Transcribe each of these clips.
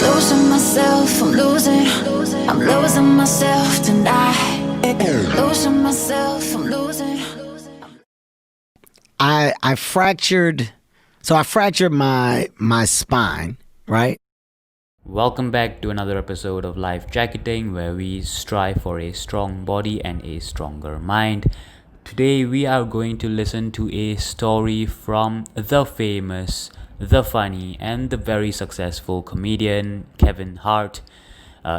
Losing myself, I'm losing myself tonight. Losing myself, I'm losing. I fractured my spine, right? Welcome back to another episode of Lifejacketing, where we strive for a strong body and a stronger mind. Today we are going to listen to a story from the famous, the funny, and the very successful comedian Kevin Hart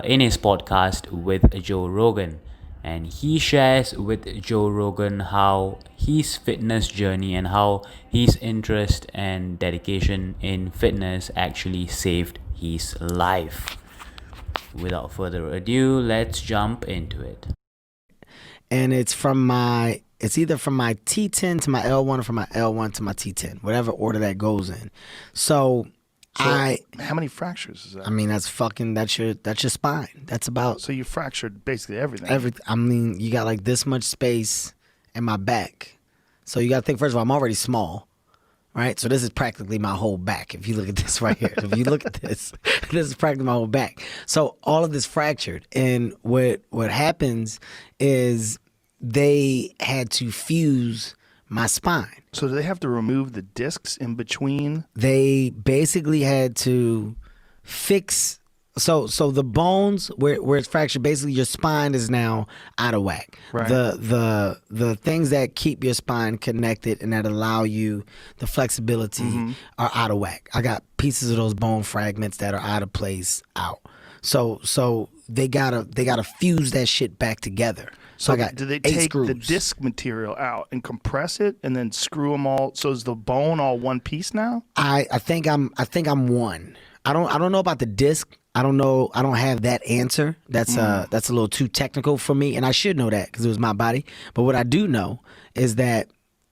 in his podcast with Joe Rogan. And he shares with Joe Rogan how his fitness journey and how his interest and dedication in fitness actually saved his life. Without further ado, let's jump into it. And it's either from my T10 to my L1 or from my L1 to my T10, whatever order that goes in. So how many fractures is that? I mean, that's your spine. That's about. So you fractured basically everything. I mean, you got like this much space in my back. So you got to think, first of all, I'm already small, right? So this is practically my whole back. If you look at this right here, if you look at this, this is practically my whole back. So all of this fractured. And what happens is they had to fuse my spine. So do they have to remove the discs in between? They basically had to fix. So the bones where it's fractured, basically your spine is now out of whack. Right. The things that keep your spine connected and that allow you the flexibility are out of whack. I got pieces of those bone fragments that are out of place out. So they gotta fuse that shit back together. So I got do they 8 take screws. the disc material out and compress it and then screw them all? So is the bone all one piece now? I think I'm one. I don't know about the disc. I don't know. I don't have that answer. That's a little too technical for me, and I should know that because it was my body. But what I do know is that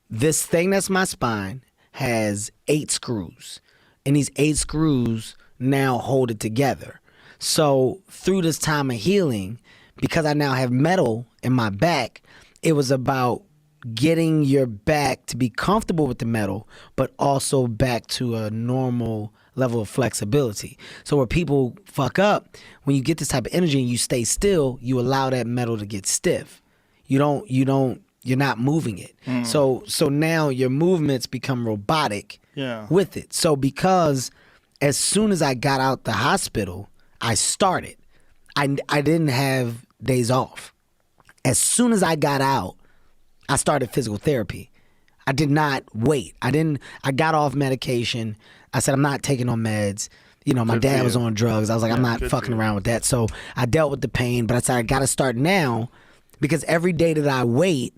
this thing that's my spine has 8 screws, and these 8 screws now hold it together. So through this time of healing, because I now have metal in my back, it was about getting your back to be comfortable with the metal, but also back to a normal level of flexibility. So where people fuck up, when you get this type of energy and you stay still, you allow that metal to get stiff. You're not moving it. So now your movements become robotic with it. So because as soon as I got out the hospital, I started. I didn't have days off. As soon as I got out, I started physical therapy. I did not wait. I got off medication. I said, I'm not taking no meds. You know, my dad was on drugs. I was like, I'm not fucking around with that. So I dealt with the pain, but I said, I got to start now because every day that I wait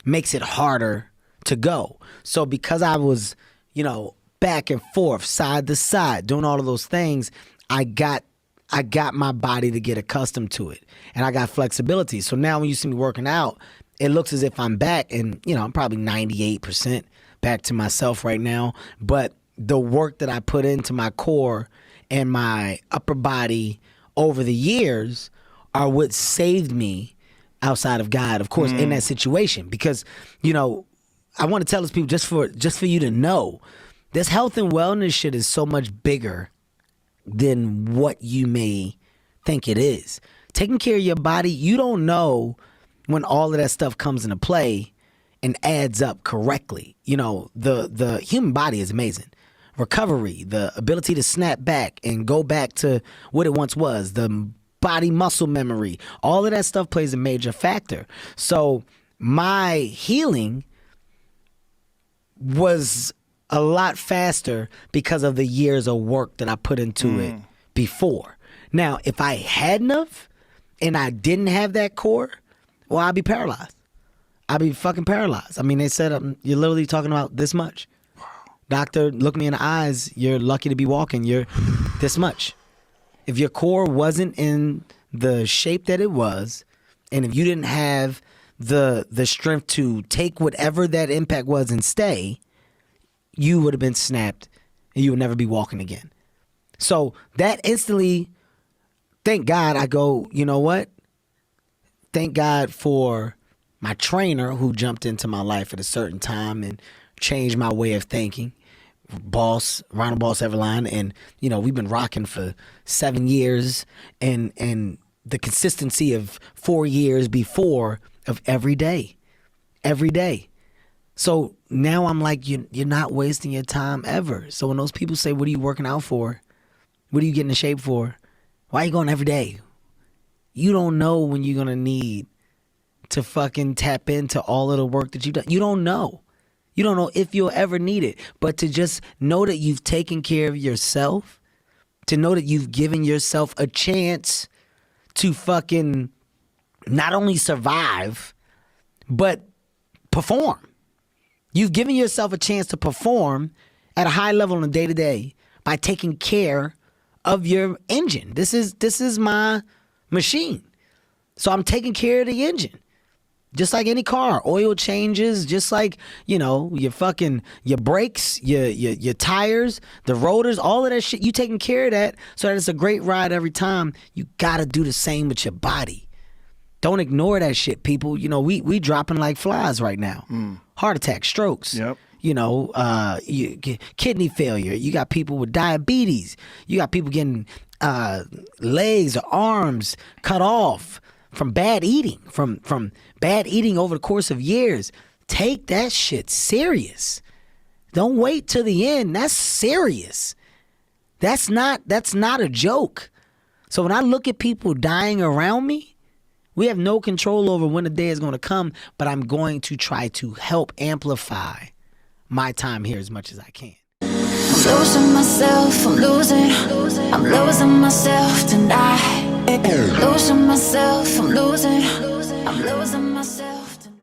makes it harder to go. So because I was, back and forth, side to side, doing all of those things, I got my body to get accustomed to it. And I got flexibility. So now when you see me working out, it looks as if I'm back and, I'm probably 98% back to myself right now. But the work that I put into my core and my upper body over the years are what saved me outside of God, of course, in that situation. Because, I want to tell these people just for you to know, this health and wellness shit is so much bigger than what you may think it is. Taking care of your body, you don't know when all of that stuff comes into play and adds up correctly. The human body is amazing. Recovery, the ability to snap back and go back to what it once was, the body muscle memory, all of that stuff plays a major factor. So my healing was a lot faster because of the years of work that I put into it before. Now, if I hadn't have and I didn't have that core, well, I'd be paralyzed. I'd be fucking paralyzed. I mean, they said you're literally talking about this much. Doctor, look me in the eyes. You're lucky to be walking. You're this much. If your core wasn't in the shape that it was, and if you didn't have the strength to take whatever that impact was and stay, you would have been snapped and you would never be walking again. So that instantly, thank God, I go, you know what? Thank God for my trainer who jumped into my life at a certain time and changed my way of thinking. Ronald Boss Everline, and we've been rocking for 7 years, and the consistency of 4 years before of every day. So now I'm like, you're not wasting your time ever. So when those people say, what are you working out for? What are you getting in shape for? Why are you going every day? You don't know when you're going to need to fucking tap into all of the work that you've done. You don't know. You don't know if you'll ever need it. But to just know that you've taken care of yourself, to know that you've given yourself a chance to fucking not only survive, but perform. You've given yourself a chance to perform at a high level on a day-to-day by taking care of your engine. This is my machine. So I'm taking care of the engine. Just like any car, oil changes, just like, your brakes, your tires, the rotors, all of that shit, you taking care of that so that it's a great ride every time. You gotta do the same with your body. Don't ignore that shit, people. We dropping like flies right now. Heart attack, strokes. Yep. Kidney failure. You got people with diabetes. You got people getting legs or arms cut off from bad eating, from bad eating over the course of years. Take that shit serious. Don't wait till the end. That's serious. That's not a joke. So when I look at people dying around me, we have no control over when the day is going to come, but I'm going to try to help amplify my time here as much as I can. I'm losing myself, I'm losing myself tonight. Losing myself, I'm losing